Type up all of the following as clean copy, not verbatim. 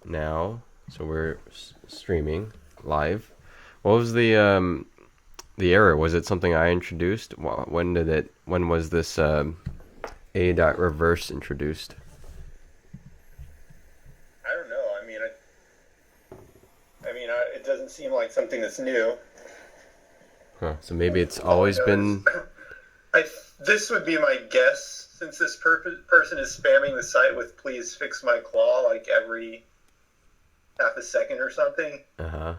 now. So we're streaming live. What was the error? Was it something I introduced? When did it? When was this a dot reverse introduced? I don't know. It doesn't seem like something that's new. Huh. So maybe it's All I always know is, been. I this would be my guess, since this person is spamming the site with "Please fix my claw" like every half a second or something. Uh huh.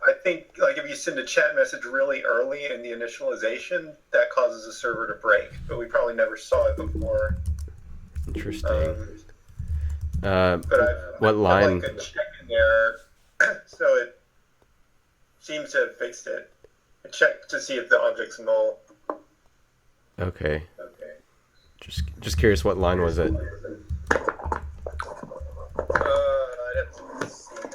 I think like if you send a chat message really early in the initialization, that causes the server to break. But we probably never saw it before. Interesting. Um, Uh, but what I've put like line? a check in there, so it seems to have fixed it. I checked to see if the object's null. Okay. Okay. Just curious, what line was it? I'd have to see.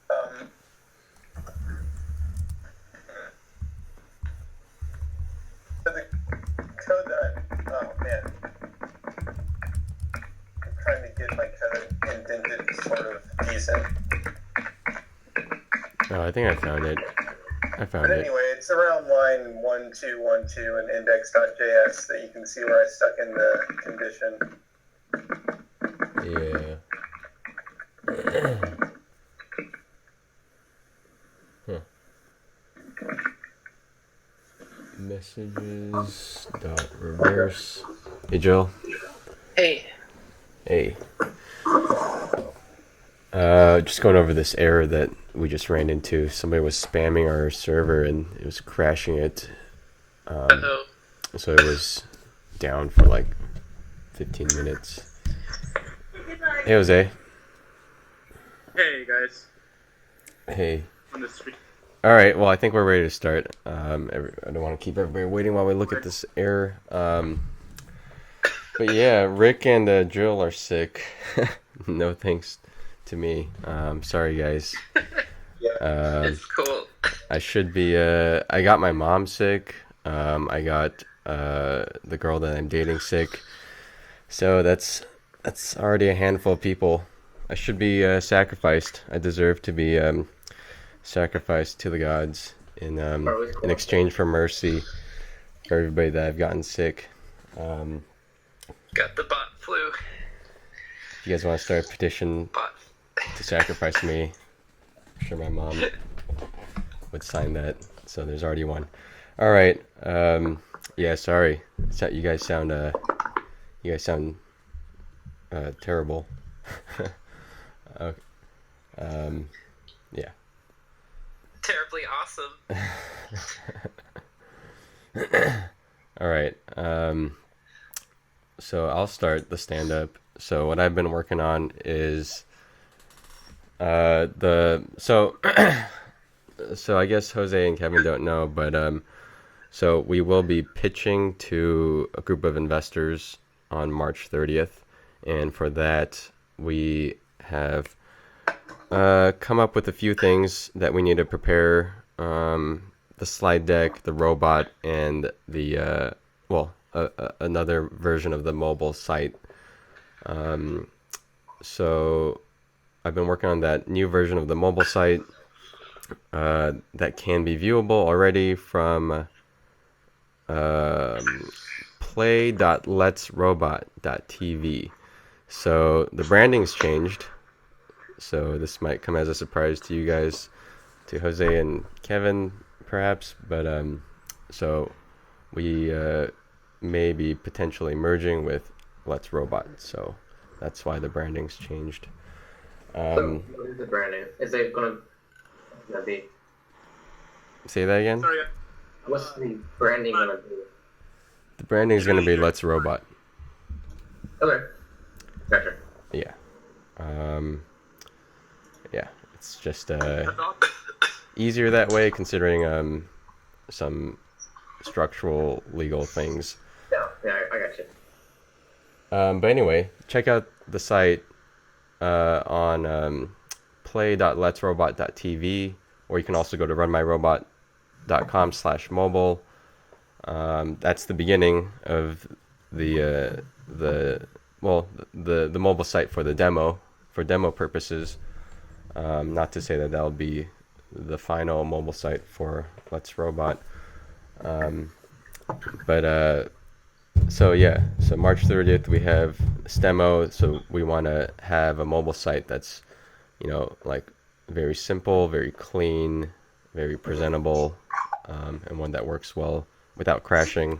Um, the code that oh man, I'm trying to get my code indented sort of decent. Oh, I think I found it. I But found it. anyway, it's around line 1212 in index.js that you can see where I stuck in the condition. Yeah. Huh. Messages dot reverse. Hey Jill. Hey. Hey. Just going over this error that we just ran into. Somebody was spamming our server and it was crashing it. Uh-oh. So it was down for like 15 minutes. Hey Jose. Hey, guys. Hey. On the street. All right. Well, I think we're ready to start. I don't want to keep everybody waiting while we look at this error. But yeah, Rick and Jill are sick. No thanks to me. Sorry guys. It's cool. I should be. I got my mom sick. I got the girl that I'm dating sick. So that's already a handful of people. I should be sacrificed. I deserve to be sacrificed to the gods in exchange for mercy for everybody that I've gotten sick. Got the bot flu. If you guys want to start a petition Bot. to sacrifice me, I'm sure my mom would sign that. So there's already one. All right. Yeah. Sorry. You guys sound terrible. Okay. Yeah. Terribly awesome. All right. So I'll start the stand-up. So what I've been working on is so I guess Jose and Kevin don't know, but so we will be pitching to a group of investors on March 30th, and for that we have come up with a few things that we need to prepare. The slide deck, the robot, and the another version of the mobile site. So I've been working on that new version of the mobile site that can be viewable already from play.letsrobot.tv. So the branding's changed. So this might come as a surprise to you guys, to Jose and Kevin, perhaps. But so we may be potentially merging with Let's Robot. So that's why the branding's changed. So what is the branding? Is it gonna be Say that again. Sorry. What's the branding gonna be? The branding is going to be Let's Robot. Okay. Gotcha. Yeah. Yeah. It's just That's awesome. easier that way, considering some structural legal things. Yeah, I got you. But anyway, check out the site on play.letsrobot.tv, or you can also go to runmyrobot.com/mobile. That's the beginning of the mobile site for the demo, for demo purposes. Not to say that that'll be the final mobile site for Let's Robot. So March 30th we have STEMO. So we want to have a mobile site that's, like very simple, very clean, very presentable, and one that works well without crashing.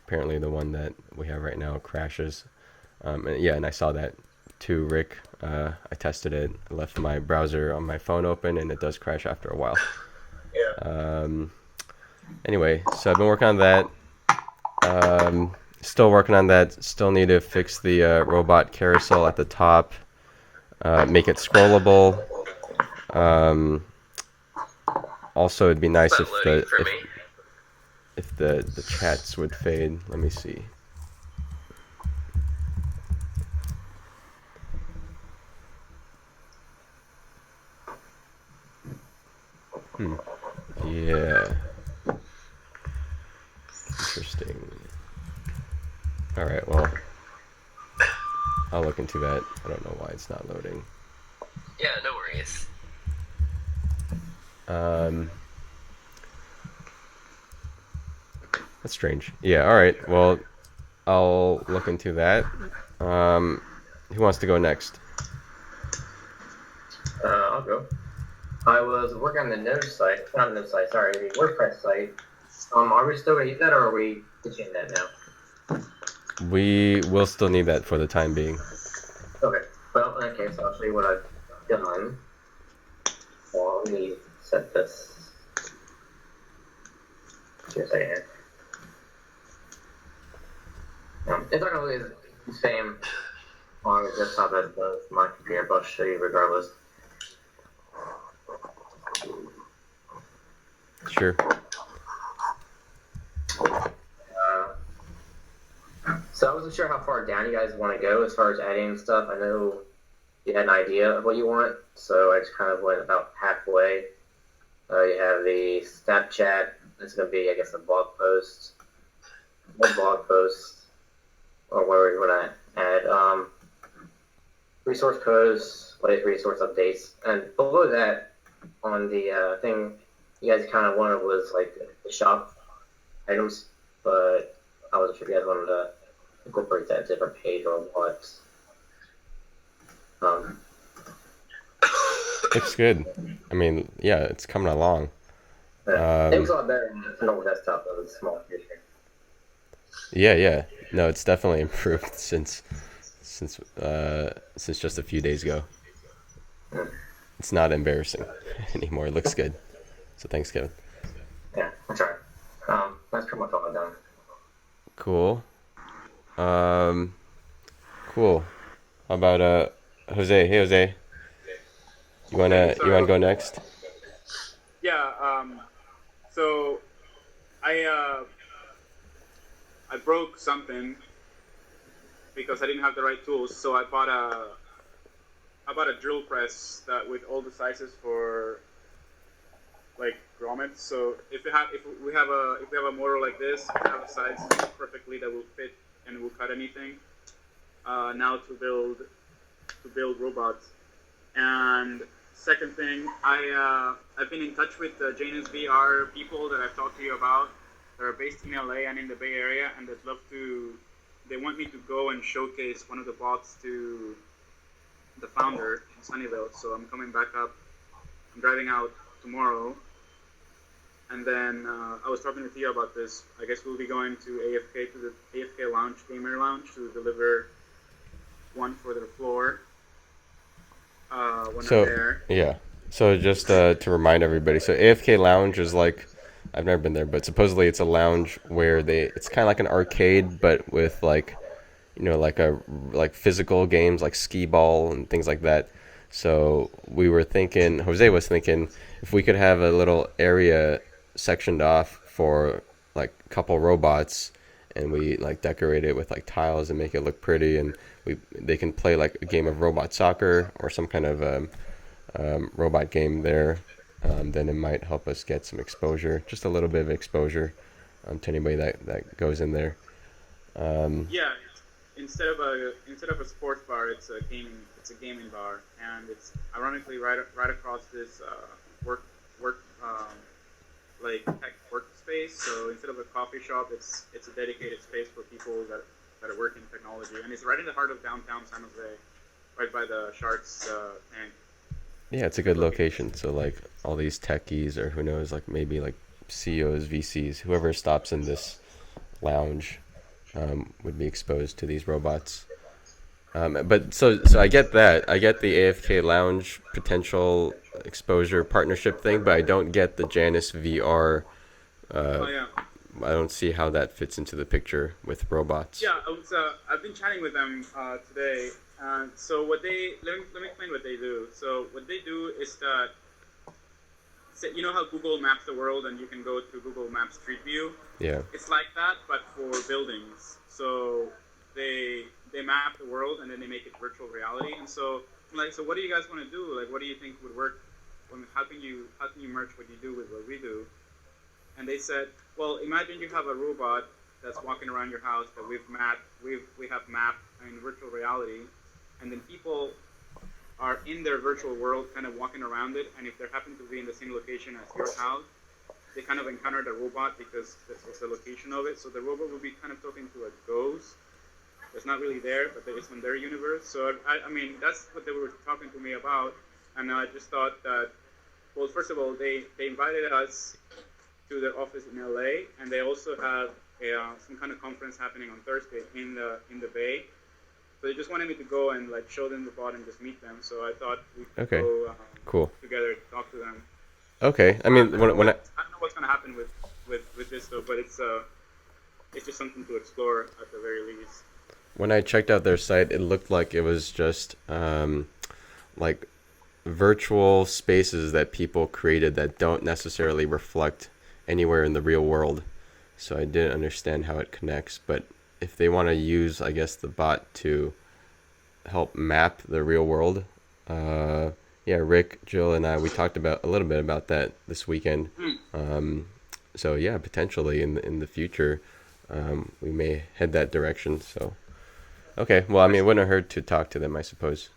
Apparently the one that we have right now crashes. And I saw that too, Rick. I tested it. I left my browser on my phone open, and it does crash after a while. Yeah. Anyway, so I've been working on that. Still working on that. Still need to fix the robot carousel at the top. Make it scrollable. Also, it'd be nice It's not loading for me. if the chats would fade. Let me see. Yeah. Interesting. Alright, well, I'll look into that. I don't know why it's not loading. Yeah, no worries. That's strange. Yeah, alright, well, I'll look into that. Who wants to go next? I'll go. I was working on the Node site, not the Node site, sorry, the WordPress site. Are we still gonna use that, or are we ditching that now? We will still need that for the time being. Okay. Well, in that case, I'll show you what I've done. Well, let me set this. Just a second here. It's not gonna be the same on the desktop as my computer, but I'll show you regardless. Sure. So I wasn't sure how far down you guys want to go as far as adding stuff. I know you had an idea of what you want, so I just kind of went about halfway. You have the Snapchat. It's going to be, I guess, a blog post. One blog post, or whatever you want to add. Resource posts, latest resource updates, and below that, on the thing you guys kind of wanted was like the shop items, but I wasn't sure if you guys wanted to incorporate that different page or what. Looks good. I mean, yeah, it's coming along. It was a lot better than the normal desktop that was small computer. Yeah. No, it's definitely improved since just a few days ago. It's not embarrassing anymore. It looks good. So thanks, Kevin. Yeah, that's right. That's pretty much all I've done. Cool. Cool. How about Jose? Hey, Jose. You wanna go next? Yeah. So I broke something because I didn't have the right tools. So I bought a drill press that with all the sizes for like grommets. So if we have a motor like this, we have a size perfectly that will fit and will cut anything. Now to build robots. And second thing, I've been in touch with the Janus VR people that I've talked to you about. They're based in LA and in the Bay Area, and they want me to go and showcase one of the bots to the founder in Sunnyvale. So I'm coming back up. I'm driving out tomorrow. And then I was talking to Theo about this. I guess we'll be going to the AFK Lounge, Gamer Lounge, to deliver one for their floor when I'm there. Yeah. So just to remind everybody, so AFK Lounge is like I've never been there, but supposedly it's a lounge where it's kind of like an arcade, but with like, like physical games like skee ball and things like that. So Jose was thinking, if we could have a little area sectioned off for like a couple robots, and we like decorate it with like tiles and make it look pretty, and they can play like a game of robot soccer or some kind of robot game there. Then it might help us get some exposure, just a little bit of exposure, to anybody that goes in there. Yeah, instead of a sports bar, it's a gaming bar, and it's ironically right across this work like tech workspace. So instead of a coffee shop, it's a dedicated space for people that are working technology, and it's right in the heart of downtown San Jose, right by the Sharks tank. Yeah, it's a good location. So like all these techies, or who knows, like maybe like CEOs, VCs, whoever stops in this lounge, would be exposed to these robots. But so I get that. I get the AFK lounge potential exposure partnership thing, but I don't get the Janus VR. Oh yeah. I don't see how that fits into the picture with robots. Yeah, I've been chatting with them today. So what let me explain what they do. So what they do is that, you know how Google maps the world and you can go to Google Maps Street View? Yeah. It's like that, but for buildings. So they map the world and then they make it virtual reality. And so I'm like, so what do you guys want to do? Like, what do you think would work? How can you merge what you do with what we do? And they said, well, imagine you have a robot that's walking around your house that we have mapped in virtual reality, and then people are in their virtual world kind of walking around it, and if they happen to be in the same location as your house, they kind of encounter the robot because that's the location of it. So the robot will be kind of talking to a ghost that's not really there, but that is in their universe. So I mean, that's what they were talking to me about, and I just thought that, well, first of all, they invited us to their office in LA, and they also have some kind of conference happening on Thursday in the Bay. So they just wanted me to go and like show them the bot and just meet them. So I thought we could go cool together to talk to them. Okay, I mean, I don't know what's going to happen with this though, but it's just something to explore at the very least. When I checked out their site, it looked like it was just like virtual spaces that people created that don't necessarily reflect anywhere in the real world. So I didn't understand how it connects, but if they want to use, I guess, the bot to help map the real world, yeah, Rick, Jill, and I, we talked about a little bit about that this weekend. So yeah, potentially in the future, we may head that direction. So okay, well, I mean, it wouldn't hurt to talk to them, I suppose.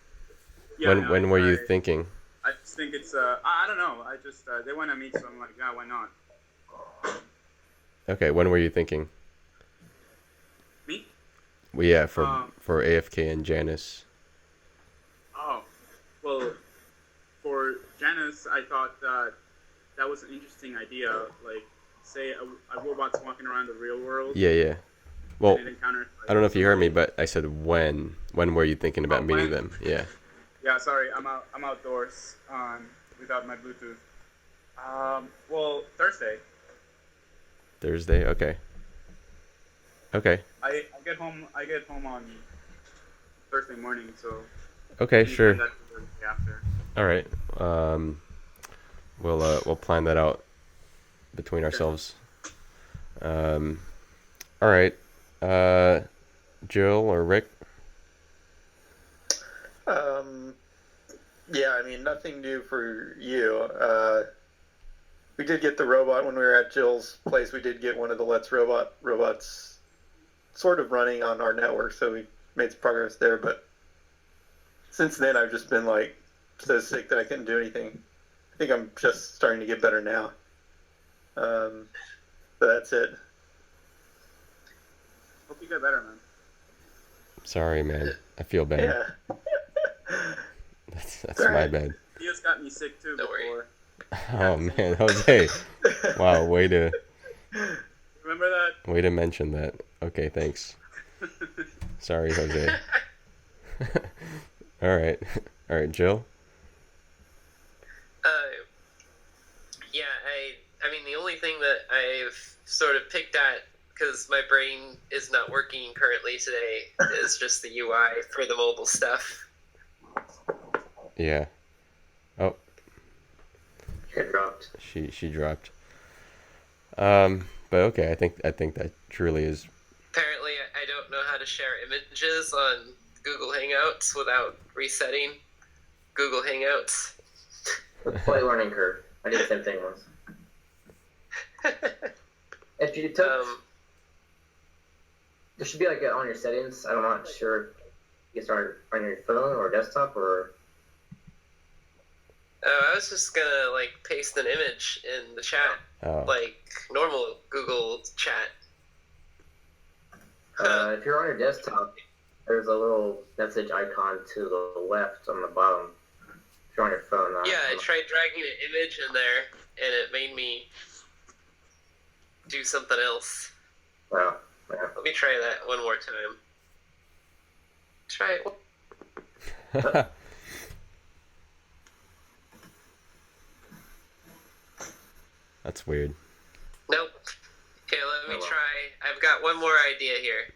Yeah, when were you thinking? I just think it's I don't know. I just they want to meet, so I'm like, yeah, why not? Okay, when were you thinking? Me? Well, yeah, for AFK and Janus. Oh, well, for Janus, I thought that was an interesting idea. Like, say a robot's walking around the real world. Yeah. Well, and it encounters, like, I don't know if you heard me, but I said when. When were you thinking about meeting them? Yeah. Yeah, sorry, I'm outdoors without my Bluetooth. Well, Thursday. Thursday. Okay. I get home on Thursday morning, so. Okay, sure. That after. All right. We'll plan that out between ourselves. All right. Jill or Rick? Yeah, I mean, nothing new for you. We did get the robot when we were at Jill's place. We did get one of the Let's robots sort of running on our network, so we made some progress there. But since then, I've just been like so sick that I couldn't do anything. I think I'm just starting to get better now. But that's it. Hope you get better, man. Sorry, man. I feel bad. Yeah. That's my bad. He just got me sick too Don't worry. before. Oh man, Jose. Wow, way to Remember that? way to mention that. Okay, thanks. Sorry, Jose. All right, Jill. Yeah, I mean, the only thing that I've sort of picked at, because my brain is not working currently today, is just the UI for the mobile stuff. Yeah. Oh, It dropped. she dropped. But okay, I think that truly is. Apparently, I don't know how to share images on Google Hangouts without resetting Google Hangouts. It's a slight learning curve. I did the same thing once. If you took, there should be like on your settings. I'm not sure. You can start on your phone or desktop or. Oh, I was just gonna like paste an image in the chat, Oh. like normal Google chat. If you're on your desktop, there's a little message icon to the left on the bottom. If you're on your phone. Yeah, I tried dragging an image in there, and it made me do something else. Wow. Yeah. Let me try that one more time. Try it. That's weird. Nope. Okay, let me Oh, well. try. I've got one more idea here.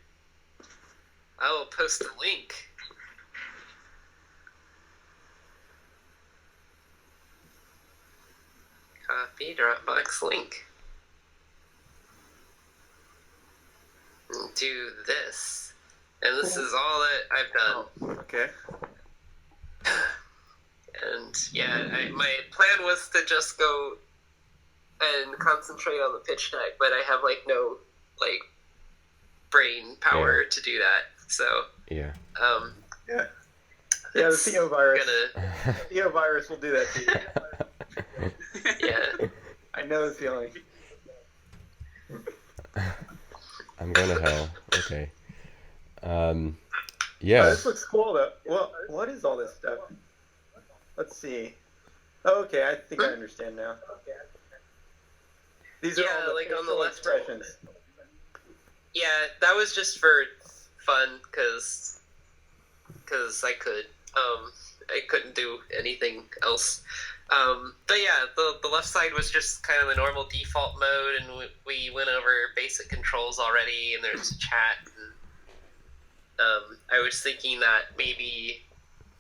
I will post a link. Copy Dropbox link. And do this. And this is all that I've done. Oh, okay. And yeah, my plan was to just go and concentrate on the pitch deck, but I have like no like brain power to do that. So Yeah. Yeah. Yeah, the it's Theo virus. gonna Theo virus will do that to you. yeah. I know the feeling. I'm going to hell. Okay. Oh, Yeah. this looks cool though. Well, what is all this stuff? Let's see. Oh, okay, I think I understand now. These are Yeah, all the like on the facial left. expressions. Yeah, that was just for fun, cause I could. I couldn't do anything else. But yeah, the left side was just kind of the normal default mode, and we went over basic controls already, and there's a chat. And, I was thinking that maybe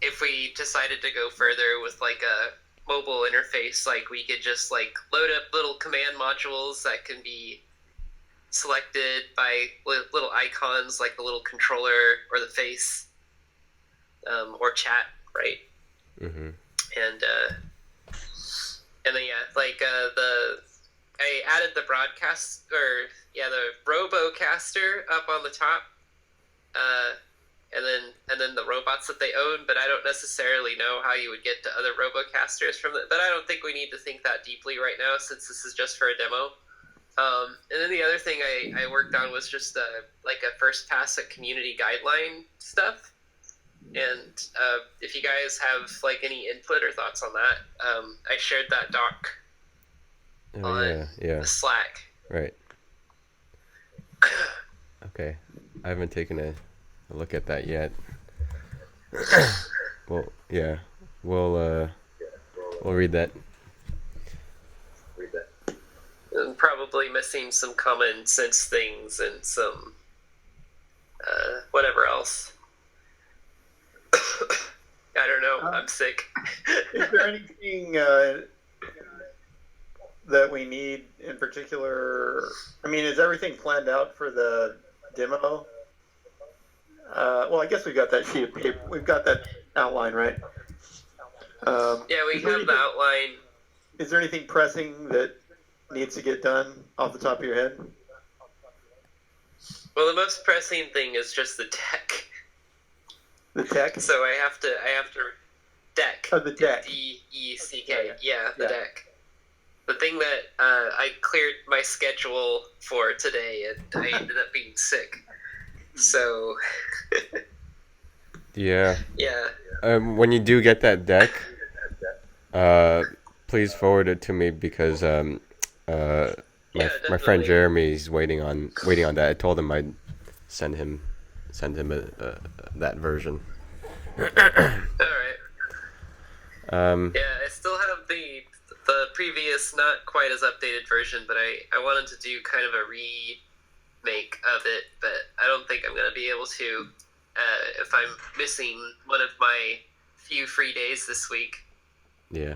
if we decided to go further with like a mobile interface, like we could just like load up little command modules that can be selected by little icons like the little controller or the face, or chat, right? Mm-hmm. And then yeah, like I added the broadcast, or yeah, the RoboCaster up on the top, and then the robots that they own. But I don't necessarily know how you would get to other RoboCasters from it. But I don't think we need to think that deeply right now, since this is just for a demo. And then the other thing I worked on was just like a first pass at community guideline stuff. And if you guys have like any input or thoughts on that, I shared that doc Oh, on yeah. the Slack. Right. Okay. I haven't taken a look at that yet. Well, yeah. We'll read that. And probably missing some common sense things and some whatever else. I don't know. I'm sick. Is there anything that we need in particular? I mean, is everything planned out for the demo? Well, I guess we've got that sheet of paper. We've got that outline, right? Yeah, we is there have the anything- outline. Is there anything pressing that needs to get done off the top of your head? Well, the most pressing thing is just the deck. The tech? So I have to deck. Oh, the deck. DECK. Yeah, the Yeah. deck. The thing that I cleared my schedule for today, and I ended up being sick. So Yeah. yeah. When you do get that deck, please forward it to me, because my friend definitely. Jeremy's waiting on that. I told him I'd send him that version. All right. Um, Yeah, I still have the the previous, not quite as updated version, but I wanted to do kind of a remake of it, but I don't think I'm going to be able to if I'm missing one of my few free days this week. Yeah.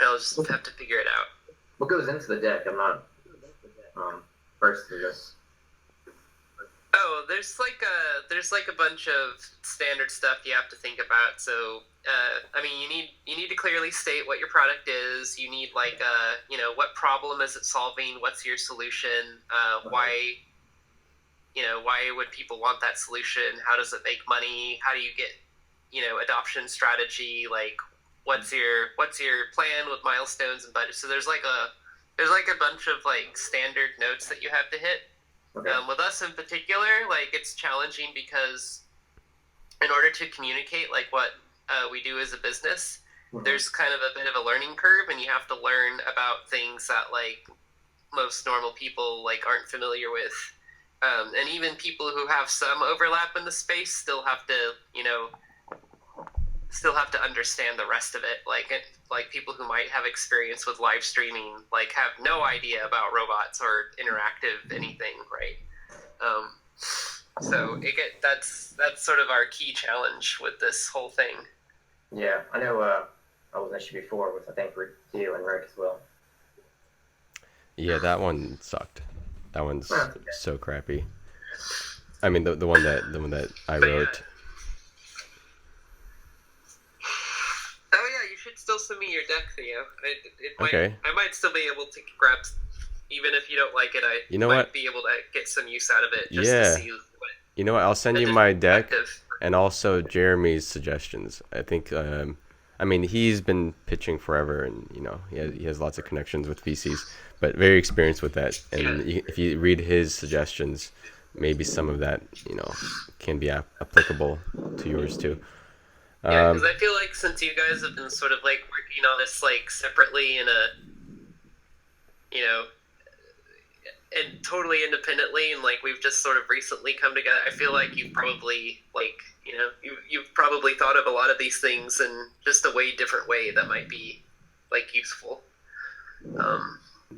I'll just have to figure it out. What goes into the deck? I'm not versed in this. Oh, there's like a bunch of standard stuff you have to think about. So, I mean, you need to clearly state what your product is. You need like what problem is it solving? What's your solution? Why would people want that solution? How does it make money? How do you get adoption strategy? Like, what's your plan with milestones and budget? So there's like a bunch of like standard notes that you have to hit. Okay. With us in particular, like it's challenging because in order to communicate like what we do as a business, there's kind of a bit of a learning curve, and you have to learn about things that like most normal people like aren't familiar with, and even people who have some overlap in the space still have to understand the rest of it. Like people who might have experience with live streaming, like have no idea about robots or interactive anything, right? So that's sort of our key challenge with this whole thing. Yeah, I know. I was an issue before with I think you and Rick as well. Yeah, that one sucked. That one's so crappy. I mean, the one that I wrote. Oh yeah, you should still send me your deck, Theo. Okay. I might still be able to grab, even if you don't like it. I might be able to get some use out of it. Just to see what. You know what? I'll send you my deck and also Jeremy's suggestions. I think. I mean, he's been pitching forever, and he has lots of connections with VCs, but very experienced with that. And if you read his suggestions, maybe some of that can be applicable to yours too. Yeah, because I feel like since you guys have been sort of like working on this like separately in a, and totally independently, and like we've just sort of recently come together, I feel like you've probably like, you've probably thought of a lot of these things in just a way different way that might be like useful.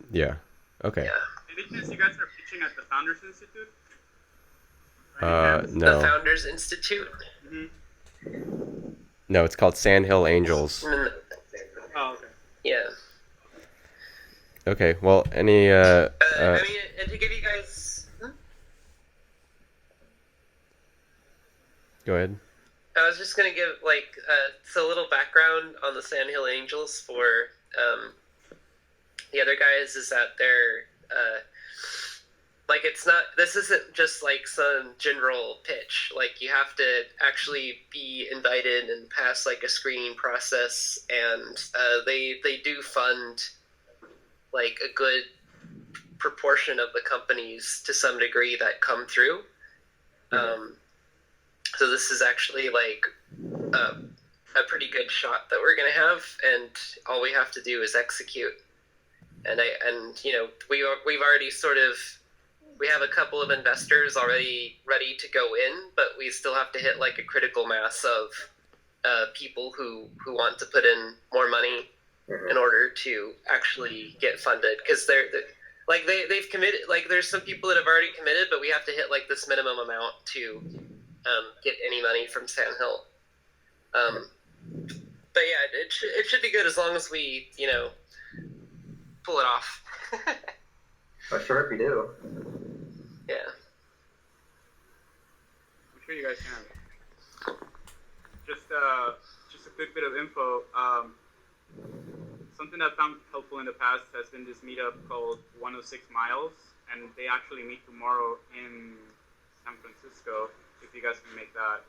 Yeah. Okay. Yeah. Any chance you guys are pitching at the Founders Institute? No. The Founders Institute? Mm-hmm. No, it's called Sandhill Angels. Oh, okay. Yeah. Okay. Well, any I mean, and to give you guys. Go ahead. I was just gonna give like so a little background on the Sandhill Angels for the other guys is that they're like this isn't just like some general pitch. Like you have to actually be invited and pass like a screening process, and they do fund like a good proportion of the companies to some degree that come through. So this is actually like a pretty good shot that we're gonna have, and all we have to do is execute. And we've already we have a couple of investors already ready to go in, but we still have to hit like a critical mass of people who want to put in more money in order to actually get funded, because they've committed. Like there's some people that have already committed, but we have to hit like this minimum amount to get any money from Sandhill. But yeah, it should be good as long as we pull it off. I'm sure if you do. Yeah. I'm sure you guys can. Just a quick bit of info. Something that I found helpful in the past has been this meetup called 106 Miles, and they actually meet tomorrow in San Francisco. If you guys can make that,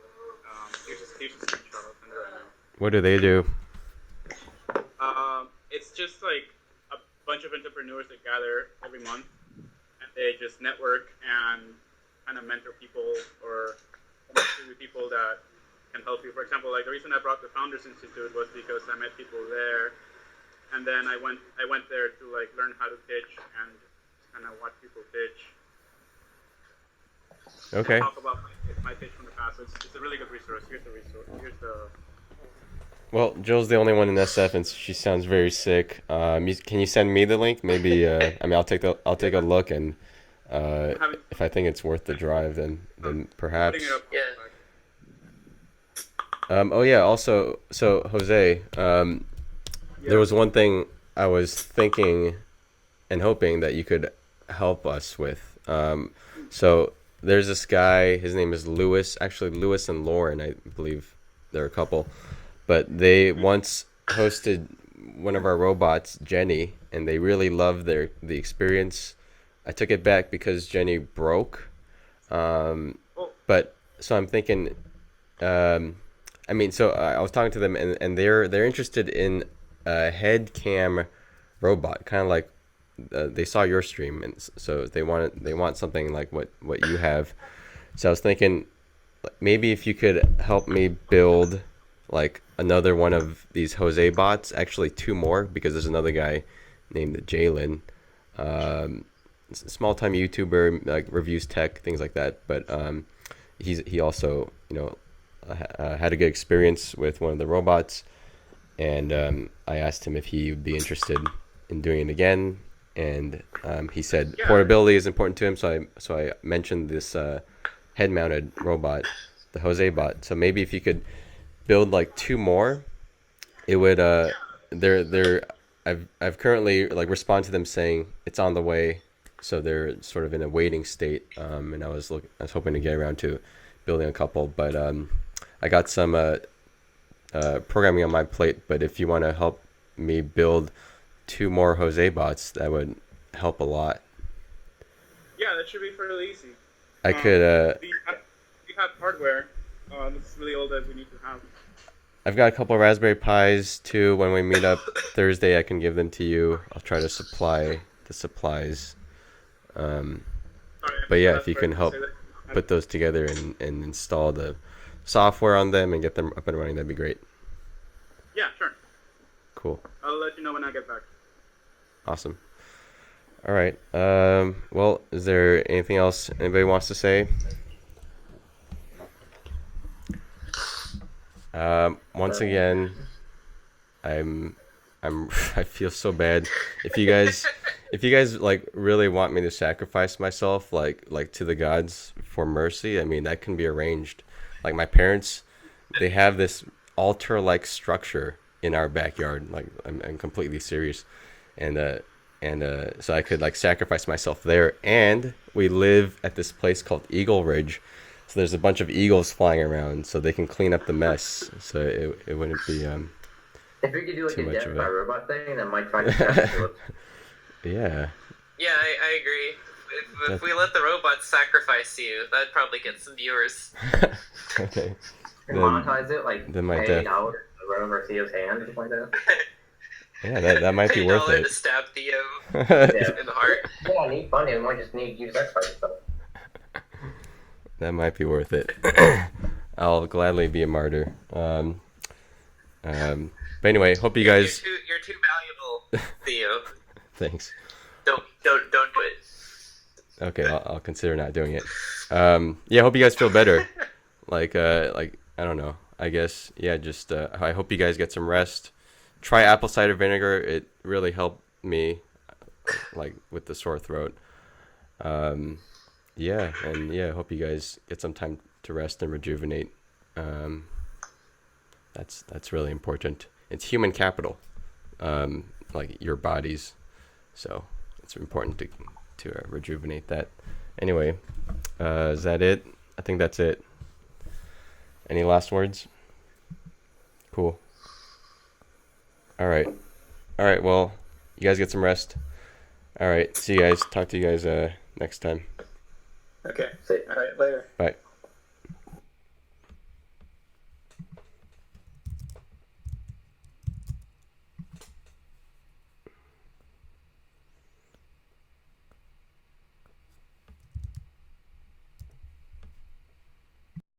here's a screenshot. I'll send it right now. What do they do? It's just like a bunch of entrepreneurs that gather every month, and they just network and kind of mentor people or connect you with people that can help you. For example, like the reason I brought the Founders Institute was because I met people there, and then I went there to like learn how to pitch and kind of watch people pitch. Okay. Talk about my pitch from the past. So it's a really good resource. Here's the resource. Here's the Well, Jill's the only one in SF, and she sounds very sick. Can you send me the link? Maybe. I mean, I'll take a look, and Having if I think it's worth the drive, then perhaps. putting it up. Yeah. Oh yeah. Also, so Jose, there was one thing I was thinking and hoping that you could help us with. So there's this guy. His name is Lewis. Actually, Lewis and Lauren, I believe they're a couple. But they once hosted one of our robots, Jenny, and they really loved the experience. I took it back because Jenny broke. But so I'm thinking. I mean, so I was talking to them, and they're interested in a head cam robot, kind of like they saw your stream, and so they want something like what you have. So I was thinking maybe if you could help me build like another one of these Jose bots, actually two more, because there's another guy named Jalen, small time YouTuber, like reviews tech, things like that. But he also had a good experience with one of the robots, and I asked him if he would be interested in doing it again, and he said portability is important to him. So I mentioned this head-mounted robot, the Jose bot. So maybe if you could build like two more, it would. I've currently like responded to them saying it's on the way, so they're sort of in a waiting state. And I was hoping to get around to building a couple, but I got some programming on my plate. But if you want to help me build two more Jose bots, that would help a lot. Yeah, that should be fairly easy. I could. Do you have hardware? That's really all that we need to have. I've got a couple of Raspberry Pis too. When we meet up Thursday, I can give them to you. I'll try to supply the supplies. Sorry, But yeah, if you can help put those together and install the software on them and get them up and running, that'd be great. Yeah, sure. Cool. I'll let you know when I get back. Awesome. All right. Well, is there anything else anybody wants to say? Once again, I feel so bad. If you guys like really want me to sacrifice myself like to the gods for mercy, I mean that can be arranged. Like my parents, they have this altar-like structure in our backyard. Like I'm completely serious, and so I could like sacrifice myself there. And we live at this place called Eagle Ridge. So there's a bunch of eagles flying around, so they can clean up the mess. So it wouldn't be If we could do like too a much death of by a robot thing, that might try to yeah. Yeah, I agree. If we let the robots sacrifice you, that'd probably get some viewers. Okay. monetize it, like then my pay death. $8 to run over Theo's hand or something like that. Yeah, that might be worth $1 it. to stab Theo Yeah. in the heart. Yeah, I need funding. I might just need you to sacrifice stuff. That might be worth it. I'll gladly be a martyr. But anyway, hope you guys. You're too valuable, Theo. Thanks. Don't do it. Okay, I'll consider not doing it. Yeah, hope you guys feel better. Like I don't know. I guess yeah. Just I hope you guys get some rest. Try apple cider vinegar. It really helped me, like with the sore throat. Yeah, and yeah, I hope you guys get some time to rest and rejuvenate. That's really important. It's human capital, like your bodies. So it's important to rejuvenate that. Anyway, is that it? I think that's it. Any last words? Cool. All right. Well, you guys get some rest. All right. See you guys. Talk to you guys next time. Okay. See. All right. Later. Bye.